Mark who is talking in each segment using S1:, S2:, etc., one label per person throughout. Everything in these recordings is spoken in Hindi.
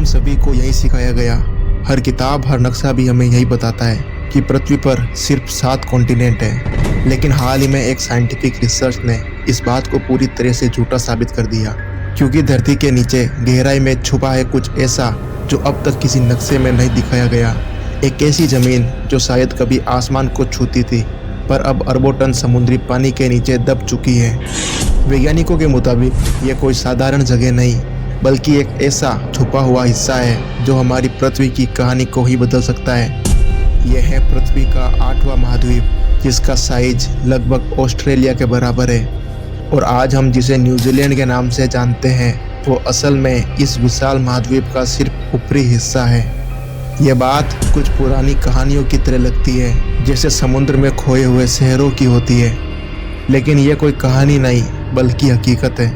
S1: सभी को यही सिखाया गया। हर किताब, हर नक्शा भी हमें यही बताता है कि पृथ्वी पर सिर्फ 7 कॉन्टिनेंट हैं। लेकिन हाल ही में एक साइंटिफिक रिसर्च ने इस बात को पूरी तरह से झूठा साबित कर दिया, क्योंकि धरती के नीचे गहराई में छुपा है कुछ ऐसा जो अब तक किसी नक्शे में नहीं दिखाया गया। एक ऐसी ज़मीन जो शायद कभी आसमान को छूती थी, पर अब अरबों टन समुद्री पानी के नीचे दब चुकी है। वैज्ञानिकों के मुताबिक ये कोई साधारण जगह नहीं, बल्कि एक ऐसा छुपा हुआ हिस्सा है जो हमारी पृथ्वी की कहानी को ही बदल सकता है। यह है पृथ्वी का 8वां महाद्वीप, जिसका साइज लगभग ऑस्ट्रेलिया के बराबर है। और आज हम जिसे न्यूजीलैंड के नाम से जानते हैं, वो असल में इस विशाल महाद्वीप का सिर्फ ऊपरी हिस्सा है। यह बात कुछ पुरानी कहानियों की तरह लगती है, जैसे समुद्र में खोए हुए शहरों की होती है, लेकिन यह कोई कहानी नहीं बल्कि हकीकत है।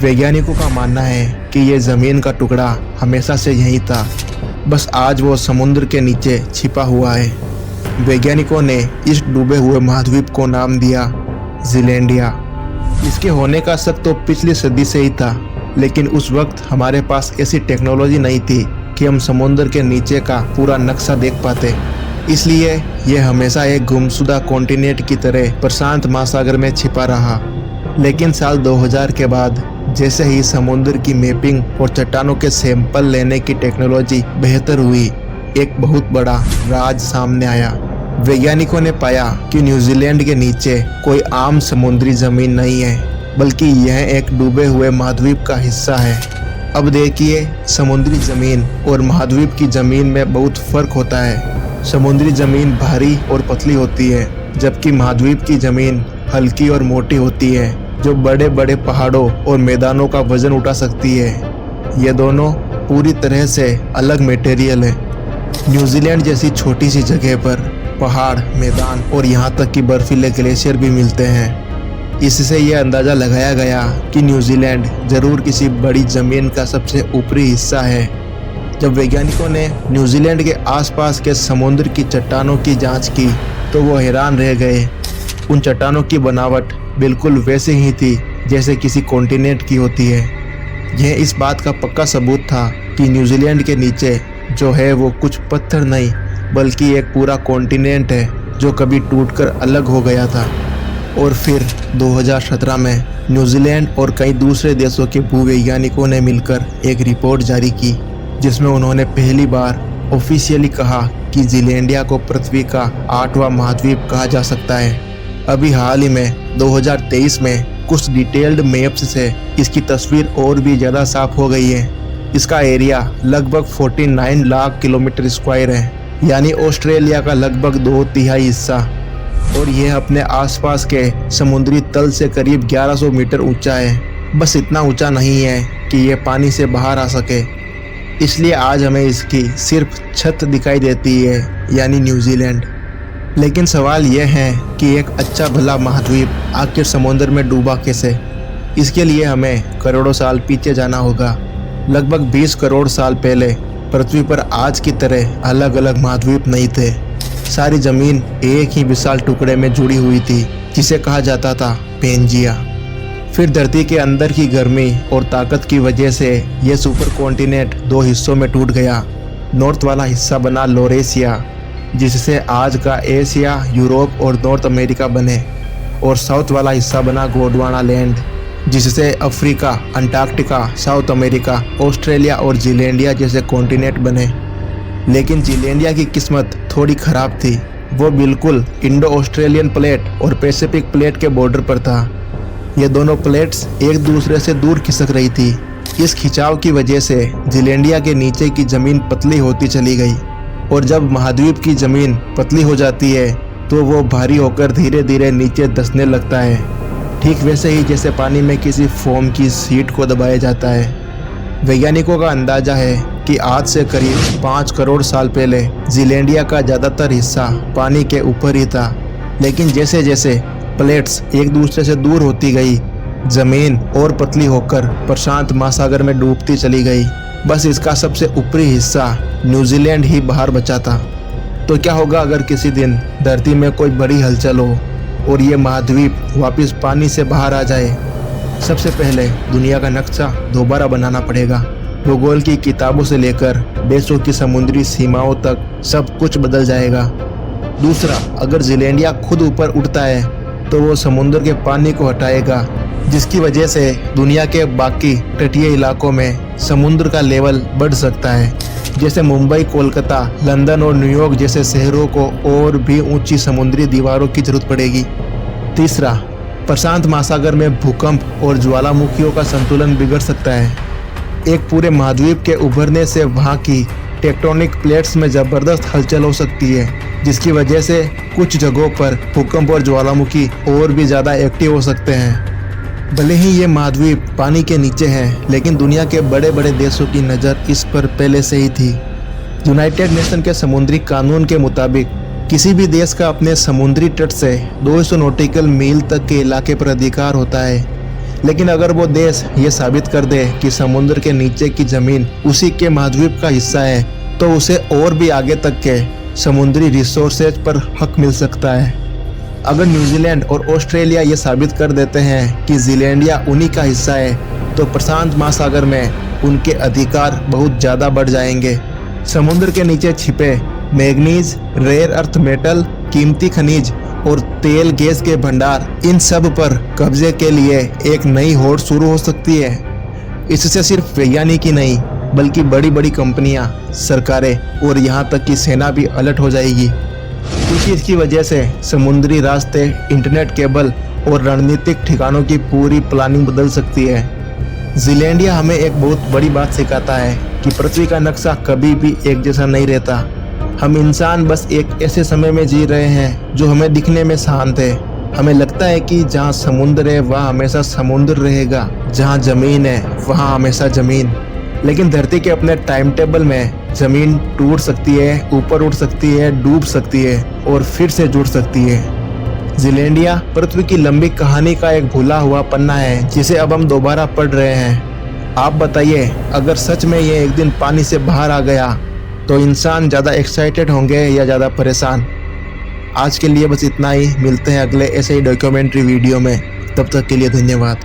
S1: वैज्ञानिकों का मानना है कि यह ज़मीन का टुकड़ा हमेशा से यहीं था, बस आज वो समुद्र के नीचे छिपा हुआ है। वैज्ञानिकों ने इस डूबे हुए महाद्वीप को नाम दिया जीलैंडिया। इसके होने का शक तो पिछली सदी से ही था, लेकिन उस वक्त हमारे पास ऐसी टेक्नोलॉजी नहीं थी कि हम समुद्र के नीचे का पूरा नक्शा देख पाते। इसलिए यह हमेशा एक गुमशुदा कॉन्टिनेंट की तरह प्रशांत महासागर में छिपा रहा। लेकिन साल 2000 के बाद जैसे ही समुद्र की मैपिंग और चट्टानों के सैंपल लेने की टेक्नोलॉजी बेहतर हुई, एक बहुत बड़ा राज सामने आया। वैज्ञानिकों ने पाया कि न्यूजीलैंड के नीचे कोई आम समुद्री जमीन नहीं है, बल्कि यह एक डूबे हुए महाद्वीप का हिस्सा है। अब देखिए, समुद्री जमीन और महाद्वीप की जमीन में बहुत फर्क होता है। समुद्री जमीन भारी और पतली होती है, जबकि महाद्वीप की जमीन हल्की और मोटी होती है, जो बड़े बड़े पहाड़ों और मैदानों का वजन उठा सकती है। ये दोनों पूरी तरह से अलग मटेरियल है। न्यूजीलैंड जैसी छोटी सी जगह पर पहाड़, मैदान और यहाँ तक कि बर्फीले ग्लेशियर भी मिलते हैं। इससे यह अंदाज़ा लगाया गया कि न्यूजीलैंड ज़रूर किसी बड़ी ज़मीन का सबसे ऊपरी हिस्सा है। जब वैज्ञानिकों ने न्यूजीलैंड के आसपास के समुद्र की चट्टानों की जांच की, तो वो हैरान रह गए। उन चट्टानों की बनावट बिल्कुल वैसे ही थी जैसे किसी कॉन्टिनेंट की होती है। यह इस बात का पक्का सबूत था कि न्यूजीलैंड के नीचे जो है वो कुछ पत्थर नहीं, बल्कि एक पूरा कॉन्टिनेंट है जो कभी टूटकर अलग हो गया था। और फिर 2017 में न्यूजीलैंड और कई दूसरे देशों के भूवैज्ञानिकों ने मिलकर एक रिपोर्ट जारी की, जिसमें उन्होंने पहली बार ऑफिशियली कहा कि जीलैंडिया को पृथ्वी का 8वां महाद्वीप कहा जा सकता है। अभी हाल ही में 2023 में कुछ डिटेल्ड मैप्स से इसकी तस्वीर और भी ज़्यादा साफ हो गई है। इसका एरिया लगभग 49 लाख किलोमीटर स्क्वायर है, यानी ऑस्ट्रेलिया का लगभग 2/3 हिस्सा। और यह अपने आसपास के समुद्री तल से करीब 1100 मीटर ऊंचा है। बस इतना ऊंचा नहीं है कि यह पानी से बाहर आ सके, इसलिए आज हमें इसकी सिर्फ छत दिखाई देती है, यानी न्यूजीलैंड। लेकिन सवाल यह है कि एक अच्छा भला महाद्वीप आखिर समुद्र में डूबा कैसे? इसके लिए हमें करोड़ों साल पीछे जाना होगा। लगभग 20 करोड़ साल पहले पृथ्वी पर आज की तरह अलग अलग महाद्वीप नहीं थे। सारी ज़मीन एक ही विशाल टुकड़े में जुड़ी हुई थी, जिसे कहा जाता था पेंजिया। फिर धरती के अंदर की गर्मी और ताकत की वजह से यह सुपर कॉन्टिनेंट 2 हिस्सों में टूट गया। नॉर्थ वाला हिस्सा बना लॉरेशिया, जिससे आज का एशिया, यूरोप और नॉर्थ अमेरिका बने, और साउथ वाला हिस्सा बना गोंडवाना लैंड, जिससे Africa, Antarctica, south America, Australia और जीलैंडिया जैसे कॉन्टिनेंट बने। लेकिन जीलैंडिया की किस्मत थोड़ी ख़राब थी। वो बिल्कुल इंडो ऑस्ट्रेलियन प्लेट और पैसिफिक प्लेट के बॉर्डर पर था। ये दोनों प्लेट्स एक दूसरे से दूर खिसक रही थी। इस खिंचाव की वजह से जीलैंडिया के नीचे की ज़मीन पतली होती चली गई, और जब महाद्वीप की ज़मीन पतली हो जाती है तो वो भारी होकर धीरे धीरे नीचे धंसने लगता है, ठीक वैसे ही जैसे पानी में किसी फोम की शीट को दबाया जाता है। वैज्ञानिकों का अंदाज़ा है कि आज से करीब 5 करोड़ साल पहले जीलैंडिया का ज़्यादातर हिस्सा पानी के ऊपर ही था, लेकिन जैसे जैसे प्लेट्स एक दूसरे से दूर होती गई, ज़मीन और पतली होकर प्रशांत महासागर में डूबती चली गई। बस इसका सबसे ऊपरी हिस्सा न्यूजीलैंड ही बाहर बचा था। तो क्या होगा अगर किसी दिन धरती में कोई बड़ी हलचल हो और ये महाद्वीप वापस पानी से बाहर आ जाए? सबसे पहले दुनिया का नक्शा दोबारा बनाना पड़ेगा। भूगोल की किताबों से लेकर देशों की समुद्री सीमाओं तक सब कुछ बदल जाएगा। दूसरा, अगर ज़ीलैंडिया खुद ऊपर उठता है तो वो समुद्र के पानी को हटाएगा, जिसकी वजह से दुनिया के बाकी तटीय इलाकों में समुद्र का लेवल बढ़ सकता है। जैसे मुंबई, कोलकाता, लंदन और न्यूयॉर्क जैसे शहरों को और भी ऊंची समुद्री दीवारों की जरूरत पड़ेगी। तीसरा, प्रशांत महासागर में भूकंप और ज्वालामुखियों का संतुलन बिगड़ सकता है। एक पूरे महाद्वीप के उभरने से वहाँ की टेक्टोनिक प्लेट्स में ज़बरदस्त हलचल हो सकती है, जिसकी वजह से कुछ जगहों पर भूकंप और ज्वालामुखी और भी ज़्यादा एक्टिव हो सकते हैं। भले ही ये महाद्वीप पानी के नीचे है, लेकिन दुनिया के बड़े बड़े देशों की नज़र इस पर पहले से ही थी। यूनाइटेड नेशन के समुद्री कानून के मुताबिक किसी भी देश का अपने समुद्री तट से 200 नॉटिकल मील तक के इलाके पर अधिकार होता है। लेकिन अगर वो देश ये साबित कर दे कि समुद्र के नीचे की ज़मीन उसी के महाद्वीप का हिस्सा है, तो उसे और भी आगे तक के समुद्री रिसोर्सेज पर हक मिल सकता है। अगर न्यूजीलैंड और ऑस्ट्रेलिया ये साबित कर देते हैं कि ज़ीलैंडिया उन्हीं का हिस्सा है, तो प्रशांत महासागर में उनके अधिकार बहुत ज़्यादा बढ़ जाएंगे। समुद्र के नीचे छिपे मैग्नीज, रेयर अर्थ मेटल, कीमती खनिज और तेल गैस के भंडार, इन सब पर कब्जे के लिए एक नई होड़ शुरू हो सकती है। इससे सिर्फ वैज्ञानिक ही नहीं, बल्कि बड़ी बड़ी कंपनियां, सरकारें और यहाँ तक कि सेना भी अलर्ट हो जाएगी, क्योंकि इसकी वजह से समुद्री रास्ते, इंटरनेट केबल और रणनीतिक ठिकानों की पूरी प्लानिंग बदल सकती है। ज़ीलैंडिया हमें एक बहुत बड़ी बात सिखाता है कि पृथ्वी का नक्शा कभी भी एक जैसा नहीं रहता। हम इंसान बस एक ऐसे समय में जी रहे हैं जो हमें दिखने में शांत है। हमें लगता है कि जहाँ समुद्र है वहाँ हमेशा समुद्र रहेगा, जहाँ ज़मीन है वहाँ हमेशा ज़मीन। लेकिन धरती के अपने टाइम टेबल में ज़मीन टूट सकती है, ऊपर उठ सकती है, डूब सकती है और फिर से जुड़ सकती है। ज़ीलैंडिया पृथ्वी की लंबी कहानी का एक भूला हुआ पन्ना है, जिसे अब हम दोबारा पढ़ रहे हैं। आप बताइए, अगर सच में ये एक दिन पानी से बाहर आ गया तो इंसान ज़्यादा एक्साइटेड होंगे या ज़्यादा परेशान? आज के लिए बस इतना ही। मिलते हैं अगले ऐसे ही डॉक्यूमेंट्री वीडियो में। तब तक के लिए धन्यवाद।